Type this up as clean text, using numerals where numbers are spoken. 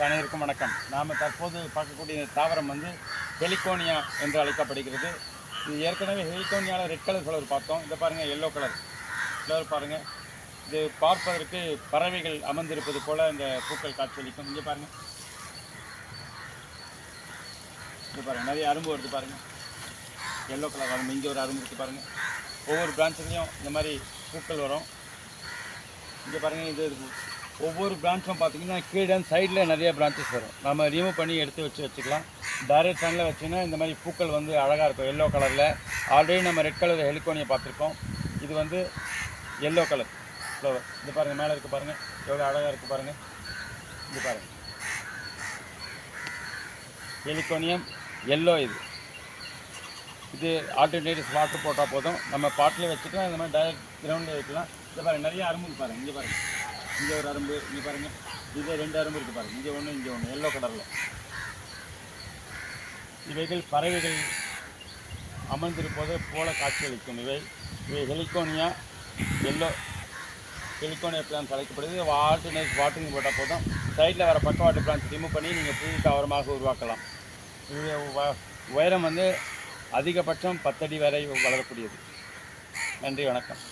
அனைவருக்கும் வணக்கம். நாம் தற்போது பார்க்கக்கூடிய தாவரம் வந்து ஹெலிகோனியா என்று அழைக்கப்படுகிறது. இது ஏற்கனவே ஹெலிகோனியாவில் ரெட் கலர் ஃப்ளவர் பார்த்தோம். இதை பாருங்கள், எல்லோ கலர் ஃப்ளவர் பாருங்கள். இது பார்ப்பதற்கு பறவைகள் அமர்ந்திருப்பது போல் இந்த பூக்கள் காட்சியளிக்கும். இங்கே பாருங்கள், இங்கே பாருங்கள், நிறைய அரும்பு வருது பாருங்கள். எல்லோ கலர் அரும்பு, இங்கே ஒரு அரும்பு இருக்குது பாருங்கள். ஒவ்வொரு பிரான்ச்சுலையும் இந்த மாதிரி பூக்கள் வரும். இங்கே பாருங்கள், இது ஒவ்வொரு பிரான்ச்சும் பார்த்தீங்கன்னா கீழே சைடில் நிறைய பிரான்ச்சஸ் வரும். நம்ம ரிமூவ் பண்ணி எடுத்து வச்சுக்கலாம். டைரக்ட் சன்னில் வச்சிங்கன்னா இந்த மாதிரி பூக்கள் வந்து அழகாக இருக்கும். எல்லோ கலரில் ஆல்ரெடி நம்ம ரெட் கலர் ஹெலிகோனியா பார்த்துருக்கோம். இது வந்து எல்லோ கலர் ஃப்ளவர். இது பாருங்கள், மேலே இருக்குது பாருங்கள், எவ்வளோ அழகாக இருக்குது பாருங்கள். இது பாருங்கள், ஹெலிகோனியம் எல்லோ. இது ஆல்டர்னேட்டிவ் வாட்டர் போட்டால் போதும். நம்ம பாட்டிலே வச்சுக்கலாம், இந்த மாதிரி டைரக்ட் கிரவுண்டில் வைக்கலாம். இது பாருங்கள், நிறைய அரும்பு பாருங்கள். இங்கே பாருங்கள், இங்கே ஒரு அரும்பு, இங்கே பாருங்கள், இதே 2 அரும்பு இருக்குது பாருங்கள். இங்கே ஒன்று, இங்கே ஒன்று, எல்லோ கலரில். இவைகள் பறவைகள் அமர்ந்திருப்பது போல காட்சியளிக்கும். இவை ஹெலிகோனியா எல்லோ, ஹெலிகோனியா பிளான்ஸ் அழைக்கப்படுது. ஆல்டர்னேட் வாட்டரிங் போட்டால் போதும். சைடில் வர பக்கவாட்டு பிளான்ஸ் ரிமூவ் பண்ணி நீங்கள் புது தாவரமாக உருவாக்கலாம். இது உயரம் வந்து அதிகபட்சம் 10 அடி வரை வளரக்கூடியது. நன்றி, வணக்கம்.